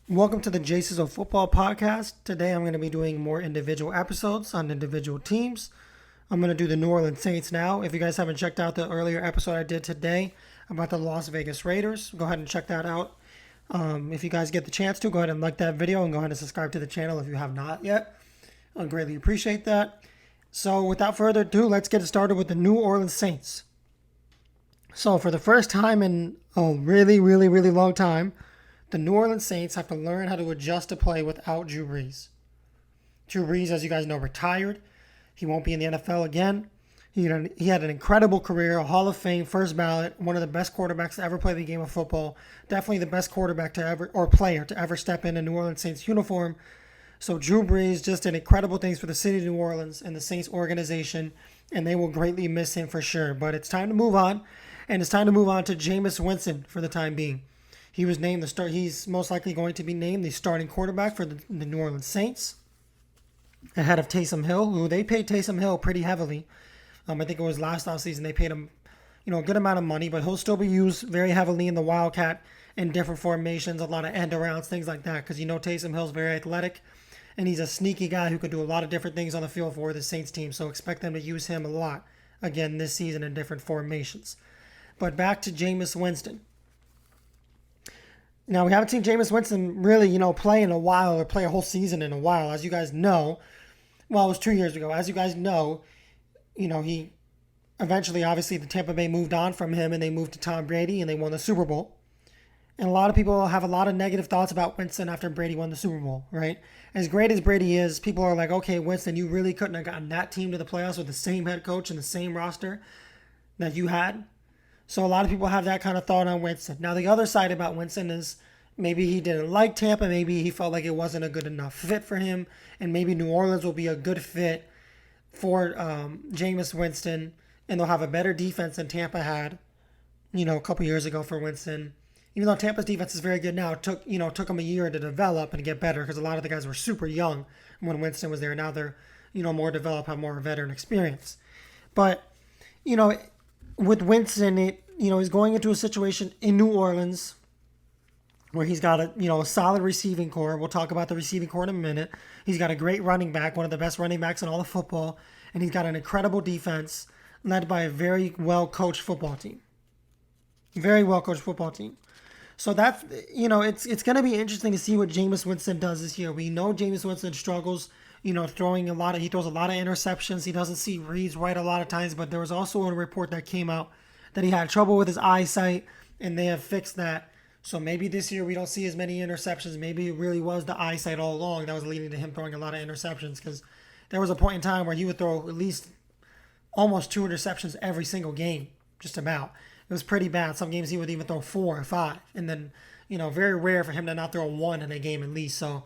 Welcome to the Jaces of Football podcast. Today I'm going to be doing more individual episodes on individual teams. I'm going to do the New Orleans Saints now. If you guys haven't checked out the earlier episode I did today about the Las Vegas Raiders, go ahead and check that out. If you guys get the chance to, go ahead and like that video and go ahead and subscribe to the channel if you have not yet. I'd greatly appreciate that. So without further ado, let's get started with the New Orleans Saints. So for the first time in a really long time, the New Orleans Saints have to learn how to adjust to play without Drew Brees. Drew Brees, as you guys know, retired. He won't be in the NFL again. He had an incredible career, a Hall of Fame, first ballot, one of the best quarterbacks to ever play the game of football. Definitely the best quarterback to ever, or player to ever step in a New Orleans Saints uniform. So Drew Brees just did incredible things for the city of New Orleans and the Saints organization, and they will greatly miss him for sure. But it's time to move on, and it's time to move on to Jameis Winston for the time being. He was named He's most likely going to be named the starting quarterback for the New Orleans Saints, ahead of Taysom Hill, who they paid Taysom Hill pretty heavily. I think it was last offseason they paid him, a good amount of money, but he'll still be used very heavily in the Wildcat in different formations, a lot of end arounds, things like that. Because Taysom Hill's very athletic, and he's a sneaky guy who could do a lot of different things on the field for the Saints team. So expect them to use him a lot again this season in different formations. But back to Jameis Winston. Now, we haven't seen Jameis Winston really, play in a while or play a whole season in a while. As you guys know, well, it was 2 years ago. As you guys know, he eventually, obviously, the Tampa Bay moved on from him and they moved to Tom Brady and they won the Super Bowl. And a lot of people have a lot of negative thoughts about Winston after Brady won the Super Bowl, right? As great as Brady is, people are like, okay, Winston, you really couldn't have gotten that team to the playoffs with the same head coach and the same roster that you had. So a lot of people have that kind of thought on Winston. Now, the other side about Winston is maybe he didn't like Tampa. Maybe he felt like it wasn't a good enough fit for him. And maybe New Orleans will be a good fit for Jameis Winston. And they'll have a better defense than Tampa had, a couple years ago for Winston. Even though Tampa's defense is very good now, it took them a year to develop and get better because a lot of the guys were super young when Winston was there. Now they're, more developed, have more veteran experience. But, with Winston, he's going into a situation in New Orleans where he's got a solid receiving core. We'll talk about the receiving core in a minute. He's got a great running back, one of the best running backs in all of football, and he's got an incredible defense led by a very well-coached football team. Very well-coached football team. So that's, it's going to be interesting to see what Jameis Winston does this year. We know Jameis Winston struggles, he throws a lot of interceptions. He doesn't see reads right a lot of times, but there was also a report that came out that he had trouble with his eyesight, and they have fixed that. So maybe this year we don't see as many interceptions. Maybe it really was the eyesight all along that was leading to him throwing a lot of interceptions, because there was a point in time where he would throw at least almost 2 interceptions every single game, just about. It was pretty bad. Some games he would even throw 4 or 5. And then, very rare for him to not throw 1 in a game at least. So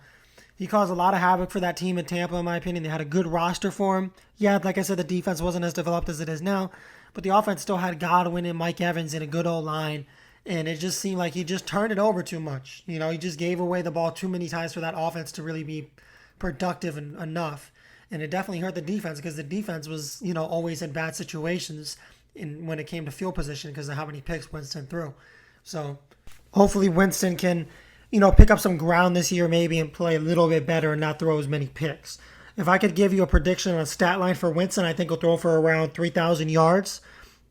he caused a lot of havoc for that team in Tampa, in my opinion. They had a good roster for him. Yeah, like I said, the defense wasn't as developed as it is now. But the offense still had Godwin and Mike Evans in a good old line. And it just seemed like he just turned it over too much. He just gave away the ball too many times for that offense to really be productive enough. And it definitely hurt the defense because the defense was, always in bad situations when it came to field position because of how many picks Winston threw. So hopefully Winston can, pick up some ground this year maybe and play a little bit better and not throw as many picks. If I could give you a prediction on a stat line for Winston, I think he'll throw for around 3,000 yards,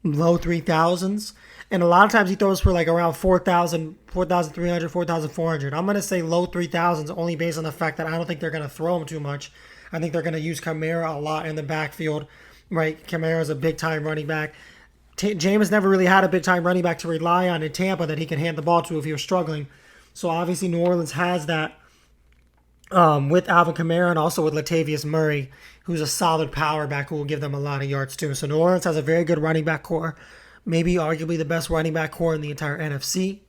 low 3,000s. And a lot of times he throws for like around 4,000, 4,300, 4,400. I'm going to say low 3,000s only based on the fact that I don't think they're going to throw him too much. I think they're going to use Kamara a lot in the backfield, right? Kamara is a big-time running back. Jameis never really had a big-time running back to rely on in Tampa that he can hand the ball to if he was struggling. So obviously New Orleans has that with Alvin Kamara and also with Latavius Murray, who's a solid power back who will give them a lot of yards too. So New Orleans has a very good running back core, maybe arguably the best running back core in the entire NFC.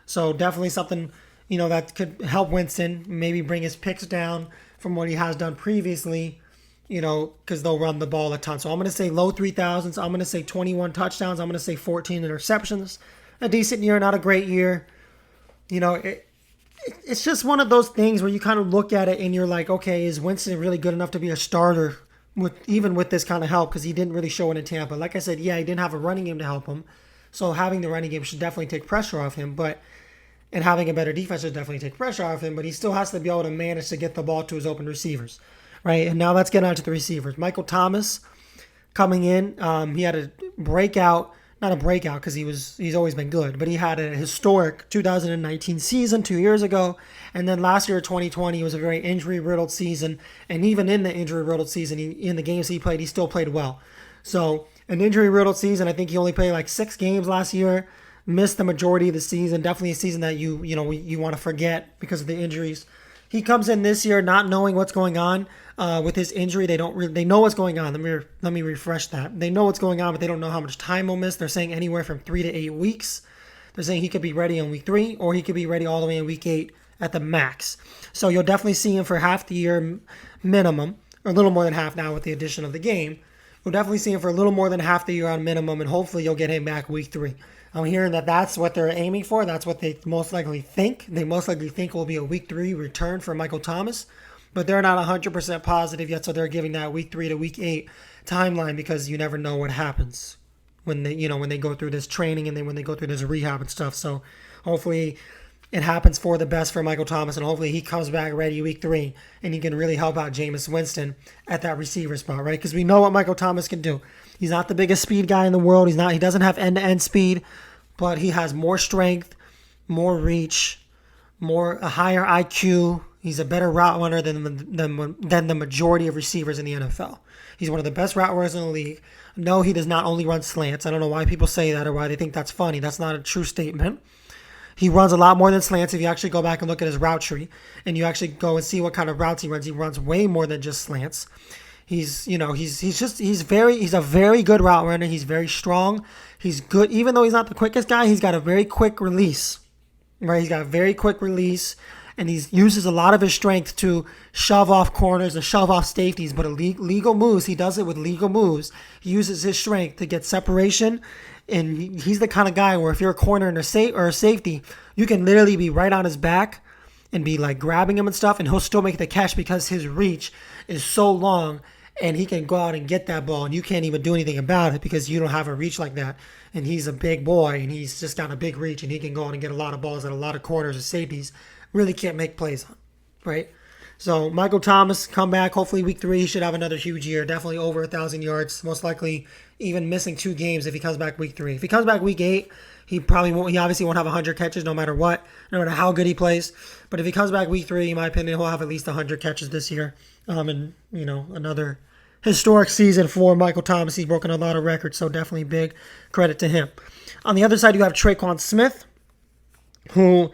So definitely something, that could help Winston, maybe bring his picks down from what he has done previously, because they'll run the ball a ton. So I'm going to say low 3,000s. I'm going to say 21 touchdowns. I'm going to say 14 interceptions. A decent year, not a great year. It's just one of those things where you kind of look at it and you're like, okay, is Winston really good enough to be a starter even with this kind of help? Because he didn't really show it in Tampa. Like I said, yeah, he didn't have a running game to help him. So having the running game should definitely take pressure off him. But and having a better defense will definitely take pressure off him, but he still has to be able to manage to get the ball to his open receivers, right? And now let's get on to the receivers. Michael Thomas coming in, he had a breakout, not a breakout because he's always been good, but he had a historic 2019 season 2 years ago, and then last year 2020 was a very injury-riddled season, and even in the injury-riddled season, in the games he played, he still played well. So an injury-riddled season, I think he only played like 6 games last year, missed the majority of the season. Definitely a season that you want to forget because of the injuries. He comes in this year not knowing what's going on with his injury. They know what's going on. Let me refresh that. They know what's going on, but they don't know how much time he'll miss. They're saying anywhere from 3 to 8 weeks. They're saying he could be ready in week 3, or he could be ready all the way in week 8 at the max. So you'll definitely see him for half the year minimum, or a little more than half now with the addition of the game. You'll definitely see him for a little more than half the year on minimum, and hopefully you'll get him back week 3. I'm hearing that that's what they're aiming for. That's what they most likely think. They most likely think will be a week 3 return for Michael Thomas, but they're not 100% positive yet, so they're giving that week 3 to week 8 timeline because you never know what happens when they go through this training and then when they go through this rehab and stuff. So hopefully it happens for the best for Michael Thomas, and hopefully he comes back ready week 3 and he can really help out Jameis Winston at that receiver spot, right? Because we know what Michael Thomas can do. He's not the biggest speed guy in the world. He doesn't have end-to-end speed, but he has more strength, more reach, a higher IQ. He's a better route runner than the majority of receivers in the NFL. He's one of the best route runners in the league. No, he does not only run slants. I don't know why people say that or why they think that's funny. That's not a true statement. He runs a lot more than slants. If you actually go back and look at his route tree and you actually go and see what kind of routes he runs way more than just slants. He's a very good route runner. He's very strong. He's good. Even though he's not the quickest guy, he's got a very quick release, right? He's got a very quick release, and he uses a lot of his strength to shove off corners and shove off safeties. But legal moves, he does it with legal moves. He uses his strength to get separation, and he's the kind of guy where if you're a corner and a safety, you can literally be right on his back and be like grabbing him and stuff, and he'll still make the catch because his reach is so long. And he can go out and get that ball, and you can't even do anything about it because you don't have a reach like that. And he's a big boy, and he's just got a big reach, and he can go out and get a lot of balls at a lot of corners and safeties. Really can't make plays on, right? So Michael Thomas, come back. Hopefully week 3, he should have another huge year. Definitely over 1,000 yards. Most likely even missing 2 games if he comes back week 3. If he comes back week 8, he obviously won't have 100 catches no matter what, no matter how good he plays. But if he comes back week 3, in my opinion, he'll have at least 100 catches this year. And another historic season for Michael Thomas. He's broken a lot of records, so definitely big credit to him. On the other side, you have Tre'Quan Smith, who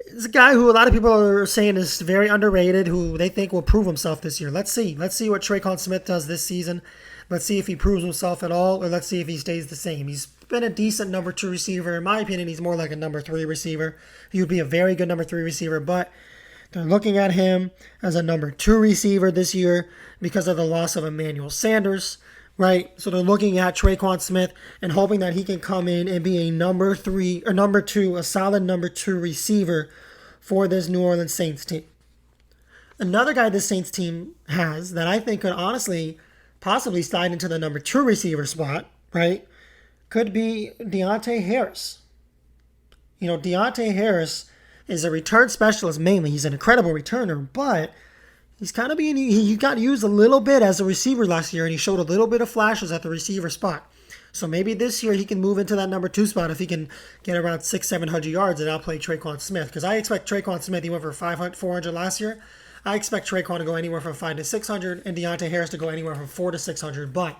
is a guy who a lot of people are saying is very underrated, who they think will prove himself this year. Let's see. Let's see what Tre'Quan Smith does this season. Let's see if he proves himself at all, or let's see if he stays the same. He's been a decent number 2 receiver. In my opinion, he's more like a number 3 receiver. He would be a very good number 3 receiver, but they're looking at him as a number 2 receiver this year because of the loss of Emmanuel Sanders, right? So they're looking at Tre'Quan Smith and hoping that he can come in and be a number 3 or number 2, a solid number 2 receiver for this New Orleans Saints team. Another guy this Saints team has that I think could honestly possibly slide into the number 2 receiver spot, right, could be Deontay Harris. Deontay Harris is a return specialist mainly. He's an incredible returner, but he's kind of he got used a little bit as a receiver last year, and he showed a little bit of flashes at the receiver spot. So maybe this year he can move into that number 2 spot if he can get around 600-700 yards and outplay Tre'Quan Smith. Because I expect Tre'Quan Smith, he went for 400 last year. I expect Tre'Quan to go anywhere from 500 to 600 and Deontay Harris to go anywhere from 400 to 600. But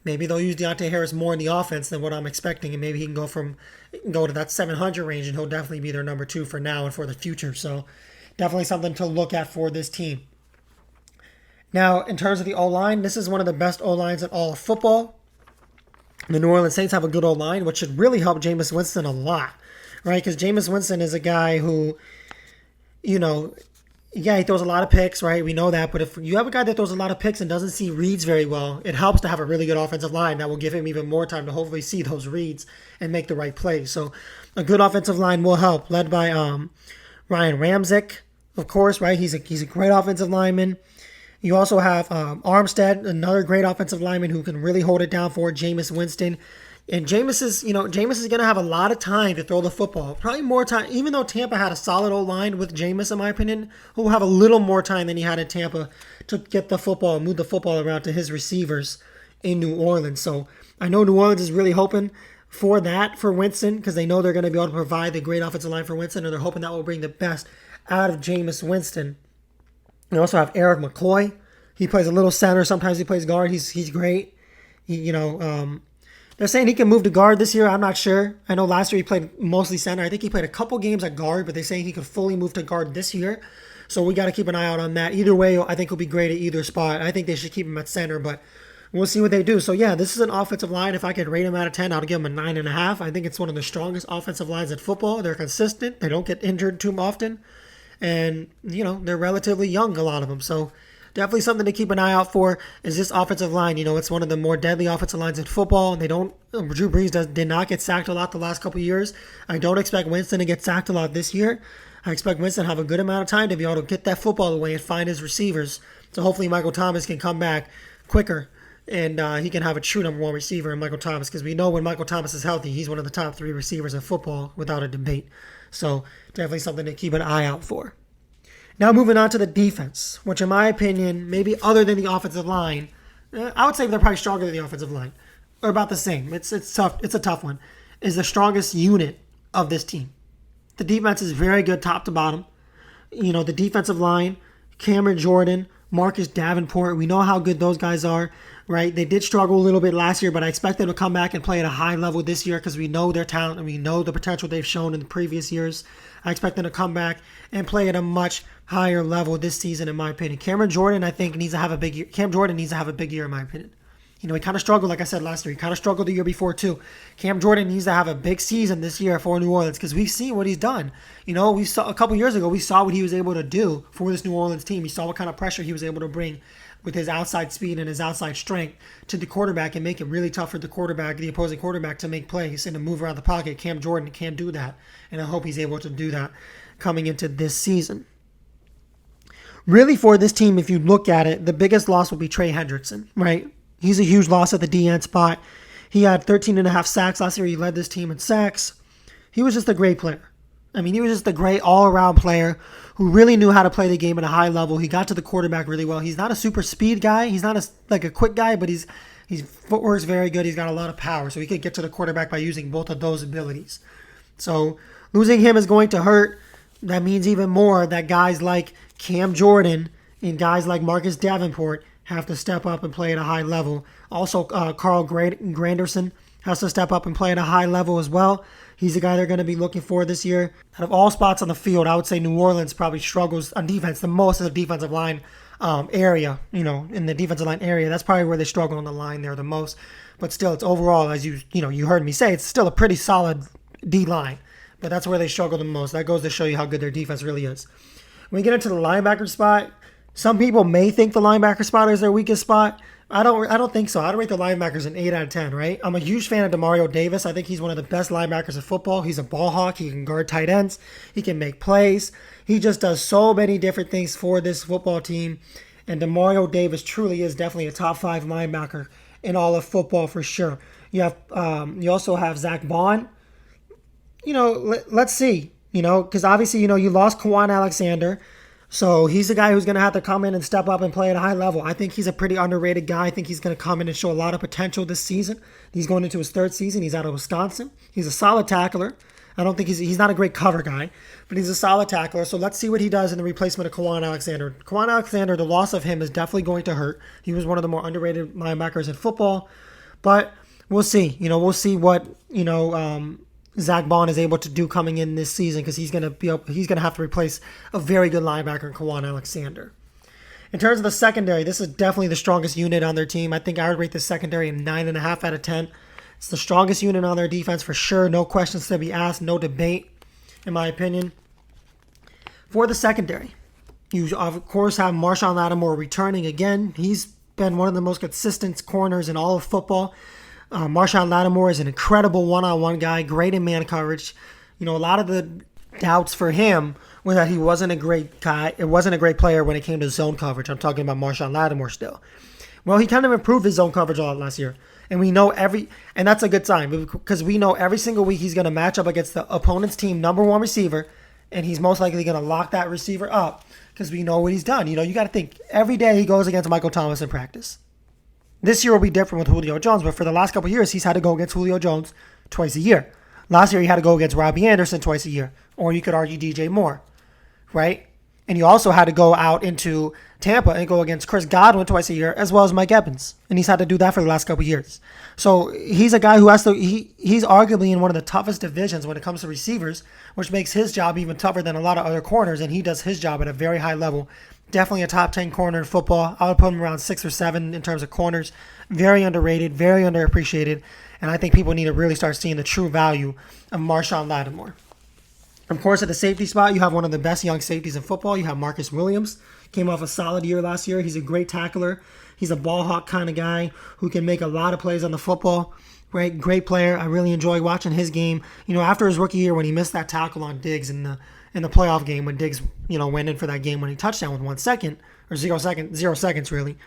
maybe they'll use Deontay Harris more in the offense than what I'm expecting, and maybe he can go to that 700 range, and he'll definitely be their number 2 for now and for the future. So definitely something to look at for this team. Now, in terms of the O-line, this is one of the best O-lines in all of football. The New Orleans Saints have a good O-line, which should really help Jameis Winston a lot, right? Because Jameis Winston is a guy who, he throws a lot of picks, right? We know that. But if you have a guy that throws a lot of picks and doesn't see reads very well, it helps to have a really good offensive line that will give him even more time to hopefully see those reads and make the right plays. So a good offensive line will help, led by Ryan Ramczyk, of course, right? He's a great offensive lineman. You also have Armstead, another great offensive lineman who can really hold it down for Jameis Winston. And Jameis is going to have a lot of time to throw the football. Probably more time, even though Tampa had a solid O-line with Jameis, in my opinion, he'll have a little more time than he had in Tampa to get the football and move the football around to his receivers in New Orleans. So I know New Orleans is really hoping for that for Winston because they know they're going to be able to provide the great offensive line for Winston, and they're hoping that will bring the best out of Jameis Winston. We also have Eric McCoy. He plays a little center. Sometimes he plays guard. He's great. They're saying he can move to guard this year. I'm not sure. I know last year he played mostly center. I think he played a couple games at guard, but they're saying he could fully move to guard this year. So we got to keep an eye out on that. Either way, I think he'll be great at either spot. I think they should keep him at center, but we'll see what they do. So yeah, this is an offensive line. If I could rate him out of 10, I would give him a 9.5. I think it's one of the strongest offensive lines in football. They're consistent. They don't get injured too often. And, they're relatively young, a lot of them. So definitely something to keep an eye out for is this offensive line. It's one of the more deadly offensive lines in football, and Drew Brees did not get sacked a lot the last couple of years. I don't expect Winston to get sacked a lot this year. I expect Winston to have a good amount of time to be able to get that football away and find his receivers. So hopefully Michael Thomas can come back quicker and he can have a true number one receiver in Michael Thomas, because we know when Michael Thomas is healthy, he's one of the top 3 receivers in football without a debate. So definitely something to keep an eye out for. Now moving on to the defense, which in my opinion, maybe other than the offensive line, I would say they're probably stronger than the offensive line, or about the same. It's tough. It's a tough one. Is the strongest unit of this team. The defense is very good top to bottom. The defensive line, Cameron Jordan, Marcus Davenport, we know how good those guys are, right? They did struggle a little bit last year, but I expect them to come back and play at a high level this year because we know their talent and we know the potential they've shown in the previous years. I expect them to come back and play at a much higher level this season, in my opinion. Cameron Jordan, I think, needs to have a big year. Cam Jordan needs to have a big year, in my opinion. He kind of struggled, like I said last year. He kind of struggled the year before, too. Cam Jordan needs to have a big season this year for New Orleans because we've seen what he's done. We saw a couple years ago, we saw what he was able to do for this New Orleans team. We saw what kind of pressure he was able to bring with his outside speed and his outside strength to the quarterback and make it really tough for the opposing quarterback, to make plays and to move around the pocket. Cam Jordan can't do that, and I hope he's able to do that coming into this season. Really, for this team, if you look at it, the biggest loss will be Trey Hendrickson, right? He's a huge loss at the DN spot. He had 13.5 sacks last year. He led this team in sacks. He was just a great player. He was just a great all-around player who really knew how to play the game at a high level. He got to the quarterback really well. He's not a super speed guy. He's not a quick guy, but his footwork's very good. He's got a lot of power, so he could get to the quarterback by using both of those abilities. So losing him is going to hurt. That means even more that guys like Cam Jordan and guys like Marcus Davenport have to step up and play at a high level. Also, Carl Granderson has to step up and play at a high level as well. He's the guy they're going to be looking for this year. Out of all spots on the field, I would say New Orleans probably struggles on defense the most in the defensive line area. In the defensive line area, that's probably where they struggle on the line there the most. But still, it's overall, as you heard me say, it's still a pretty solid D line. But that's where they struggle the most. That goes to show you how good their defense really is. When we get into the linebacker spot, some people may think the linebacker spot is their weakest spot. I don't think so. I'd rate the linebackers an 8 out of 10, right? I'm a huge fan of Demario Davis. I think he's one of the best linebackers in football. He's a ball hawk. He can guard tight ends. He can make plays. He just does so many different things for this football team. And Demario Davis truly is definitely a top 5 linebacker in all of football for sure. You also have Zach Bond. Let's see. Because obviously, you lost Kwan Alexander. So he's the guy who's going to have to come in and step up and play at a high level. I think he's a pretty underrated guy. I think he's going to come in and show a lot of potential this season. He's going into his 3rd season. He's out of Wisconsin. He's a solid tackler. I don't think he's not a great cover guy, but he's a solid tackler. So let's see what he does in the replacement of Kwan Alexander. Kwan Alexander, the loss of him is definitely going to hurt. He was one of the more underrated linebackers in football, but we'll see. We'll see what Zach Bond is able to do coming in this season, because he's going to have to replace a very good linebacker in Kwan Alexander. In terms of the secondary, this is definitely the strongest unit on their team. I think I would rate the secondary a 9.5 out of 10. It's the strongest unit on their defense for sure. No questions to be asked. No debate, in my opinion. For the secondary, you of course have Marshawn Lattimore returning again. He's been one of the most consistent corners in all of football. Marshawn Lattimore is an incredible one-on-one guy, great in man coverage. A lot of the doubts for him were that he wasn't a great guy. It wasn't a great player when it came to zone coverage. I'm talking about Marshawn Lattimore still. Well, he kind of improved his zone coverage a lot last year. And we know and that's a good sign because we know every single week he's going to match up against the opponent's team number one receiver, and he's most likely going to lock that receiver up because we know what he's done. You got to think every day he goes against Michael Thomas in practice. This year will be different with Julio Jones, but for the last couple of years, he's had to go against Julio Jones twice a year. Last year, he had to go against Robbie Anderson twice a year, or you could argue DJ Moore, right? And you also had to go out into Tampa and go against Chris Godwin twice a year, as well as Mike Evans. And he's had to do that for the last couple of years. So he's a guy who he's arguably in one of the toughest divisions when it comes to receivers, which makes his job even tougher than a lot of other corners, and he does his job at a very high level. Definitely a top 10 corner in football. I would put him around 6 or 7 in terms of corners. Very underrated, very underappreciated, and I think people need to really start seeing the true value of Marshawn Lattimore. Of course, at the safety spot, you have one of the best young safeties in football. You have Marcus Williams. Came off a solid year last year. He's a great tackler. He's a ball hawk kind of guy who can make a lot of plays on the football. Right, great player. I really enjoy watching his game. After his rookie year when he missed that tackle on Diggs in the playoff game when Diggs, went in for that game when he touchdown with 1 second or 0 seconds really.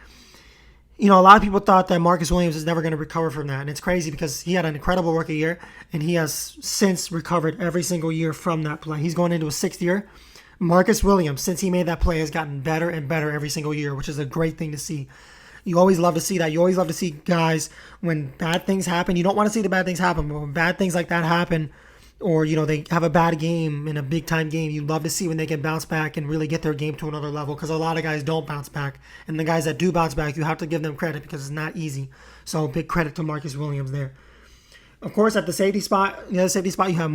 A lot of people thought that Marcus Williams is never going to recover from that, and it's crazy because he had an incredible rookie year and he has since recovered every single year from that play. He's going into his 6th year. Marcus Williams, since he made that play, has gotten better and better every single year, which is a great thing to see. You always love to see that. You always love to see guys when bad things happen. You don't want to see the bad things happen, but when bad things like that happen, or they have a bad game in a big time game, you love to see when they can bounce back and really get their game to another level, because a lot of guys don't bounce back, and the guys that do bounce back, you have to give them credit because it's not easy. So big credit to Marcus Williams there. Of course, at the other safety spot, you have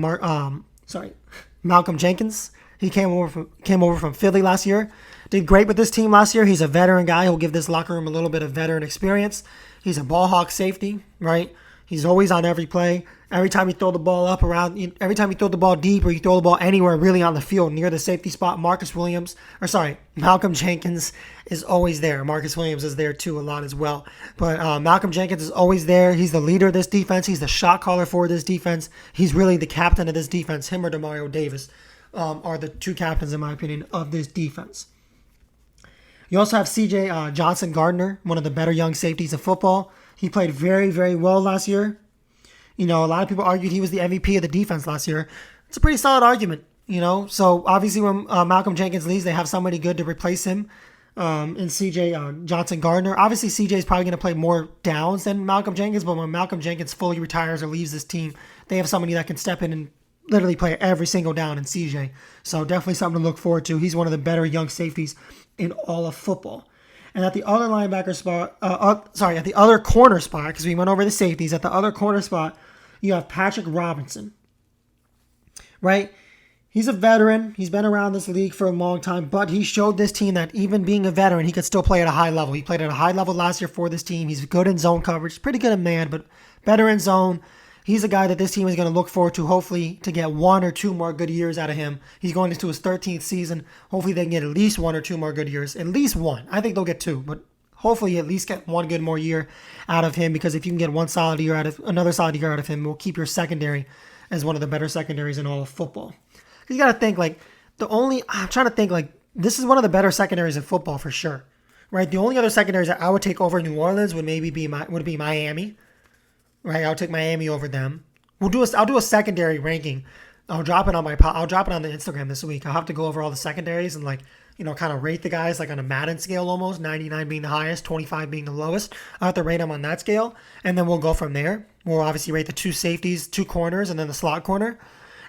Malcolm Jenkins. He came over from Philly last year. Did great with this team last year. He's a veteran guy who'll give this locker room a little bit of veteran experience. He's a ball hawk safety, right? He's always on every play. Every time you throw the ball every time you throw the ball deep or you throw the ball anywhere really on the field near the safety spot, Malcolm Jenkins is always there. Marcus Williams is there too a lot as well. But Malcolm Jenkins is always there. He's the leader of this defense. He's the shot caller for this defense. He's really the captain of this defense. Him or Demario Davis are the two captains, in my opinion, of this defense. You also have C.J. Johnson Gardner, one of the better young safeties in football. He played very, very well last year. A lot of people argued he was the MVP of the defense last year. It's a pretty solid argument, So obviously when Malcolm Jenkins leaves, they have somebody good to replace him in C.J. Johnson Gardner. Obviously, C.J. is probably going to play more downs than Malcolm Jenkins, but when Malcolm Jenkins fully retires or leaves this team, they have somebody that can step in and literally play every single down in C.J. So definitely something to look forward to. He's one of the better young safeties in all of football. And at the other linebacker spot, at the other corner spot, because we went over the safeties, at the other corner spot, you have Patrick Robinson, right? He's a veteran. He's been around this league for a long time, but he showed this team that even being a veteran, he could still play at a high level. He played at a high level last year for this team. He's good in zone coverage, pretty good in man, but better in zone. He's a guy that this team is going to look forward to, hopefully, to get 1 or 2 more good years out of him. He's going into his 13th season. Hopefully, they can get at least 1 or 2 more good years. At least 1. I think they'll get 2, but hopefully at least get 1 good more year out of him, because if you can get another solid year out of him, we'll keep your secondary as one of the better secondaries in all of football. You got to think, I'm trying to think, this is one of the better secondaries in football for sure, right? The only other secondaries that I would take over New Orleans would be Miami. Right, I'll take Miami over them. I'll do a secondary ranking. I'll drop it on the Instagram this week. I'll have to go over all the secondaries and kind of rate the guys on a Madden scale almost, 99 being the highest, 25 being the lowest. I'll have to rate them on that scale, and then we'll go from there. We'll obviously rate the 2 safeties, 2 corners, and then the slot corner,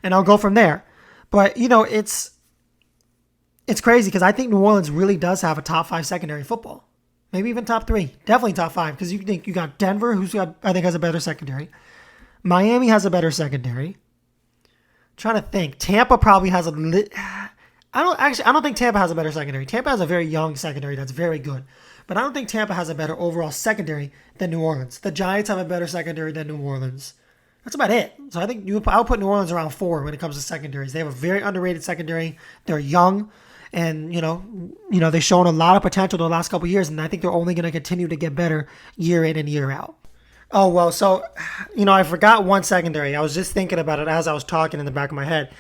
and I'll go from there. But it's crazy because I think New Orleans really does have a top 5 secondary football. Maybe even top 3. Definitely top 5, because you got Denver, I think has a better secondary. Miami has a better secondary. I'm trying to think. Tampa probably has I don't think Tampa has a better secondary. Tampa has a very young secondary that's very good. But I don't think Tampa has a better overall secondary than New Orleans. The Giants have a better secondary than New Orleans. That's about it. So I think I'll put New Orleans around 4 when it comes to secondaries. They have a very underrated secondary. They're young. And, they've shown a lot of potential the last couple of years, and I think they're only going to continue to get better year in and year out. Oh, well, so, I forgot one secondary. I was just thinking about it as I was talking in the back of my head.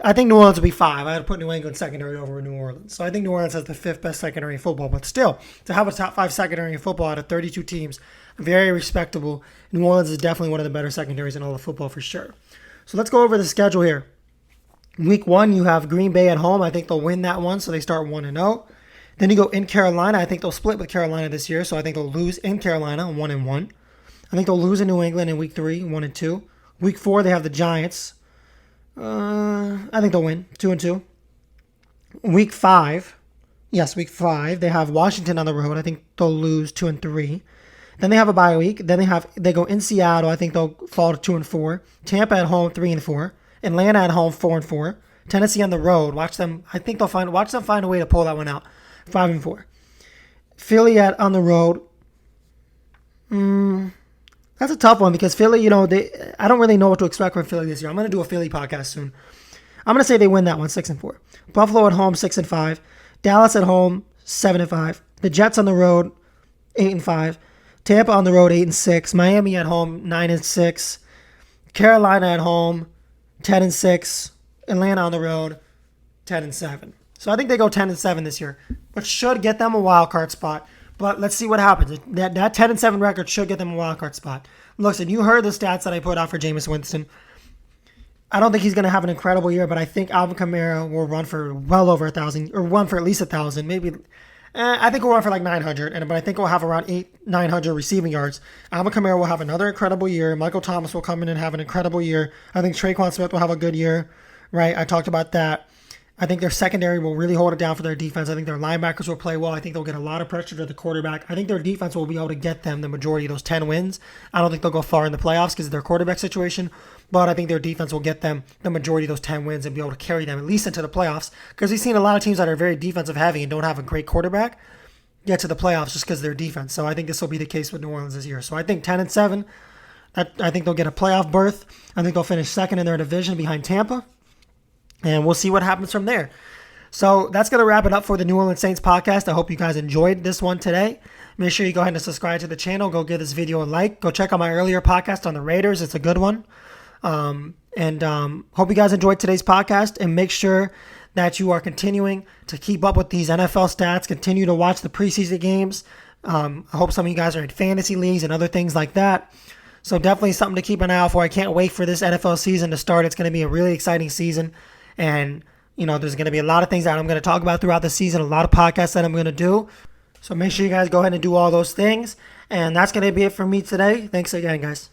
I think New Orleans will be 5. I had to put New England secondary over New Orleans. So I think New Orleans has the 5th best secondary in football. But still, to have a top 5 secondary in football out of 32 teams, very respectable. New Orleans is definitely one of the better secondaries in all of football for sure. So let's go over the schedule here. Week 1, you have Green Bay at home. I think they'll win that one, so they start 1-0. Then you go in Carolina. I think they'll split with Carolina this year, so I think they'll lose in Carolina, 1-1. I think they'll lose in New England in Week 3, 1-2. Week 4, they have the Giants. I think they'll win, 2-2. Week 5, they have Washington on the road. I think they'll lose 2-3. Then they have a bye week. Then they go in Seattle. I think they'll fall to 2-4. Tampa at home, 3-4. Atlanta at home, 4-4. Tennessee on the road. Watch them find a way to pull that one out, 5-4. Philly on the road. That's a tough one because Philly, I don't really know what to expect from Philly this year. I'm going to do a Philly podcast soon. I'm going to say they win that one, 6-4. Buffalo at home, 6-5. Dallas at home, 7-5. The Jets on the road, 8-5. Tampa on the road, 8-6. Miami at home, 9-6. Carolina at home, 10-6. Atlanta on the road, 10-7. So I think they go 10-7 this year, which should get them a wild card spot. But let's see what happens. That 10-7 record should get them a wild card spot. Listen, you heard the stats that I put out for Jameis Winston. I don't think he's going to have an incredible year, but I think Alvin Kamara will run for well over 1,000, or run for at least 1,000. Maybe, I think he'll run for like 900, but I think he'll have around 900 receiving yards. Alvin Kamara will have another incredible year. Michael Thomas will come in and have an incredible year. I think Traquan Smith will have a good year, right? I talked about that. I think their secondary will really hold it down for their defense. I think their linebackers will play well. I think they'll get a lot of pressure to the quarterback. I think their defense will be able to get them the majority of those 10 wins. I don't think they'll go far in the playoffs because of their quarterback situation, but I think their defense will get them the majority of those 10 wins and be able to carry them at least into the playoffs, because we've seen a lot of teams that are very defensive heavy and don't have a great quarterback get to the playoffs just because of their defense. So I think this will be the case with New Orleans this year. So I think 10-7, I think they'll get a playoff berth. I think they'll finish second in their division behind Tampa. And we'll see what happens from there. So that's going to wrap it up for the New Orleans Saints podcast. I hope you guys enjoyed this one today. Make sure you go ahead and subscribe to the channel. Go give this video a like. Go check out my earlier podcast on the Raiders. It's a good one. Hope you guys enjoyed today's podcast. And make sure that you are continuing to keep up with these NFL stats. Continue to watch the preseason games. I hope some of you guys are in fantasy leagues and other things like that. So definitely something to keep an eye out for. I can't wait for this NFL season to start. It's going to be a really exciting season. And, there's going to be a lot of things that I'm going to talk about throughout the season, a lot of podcasts that I'm going to do. So make sure you guys go ahead and do all those things. And that's going to be it for me today. Thanks again, guys.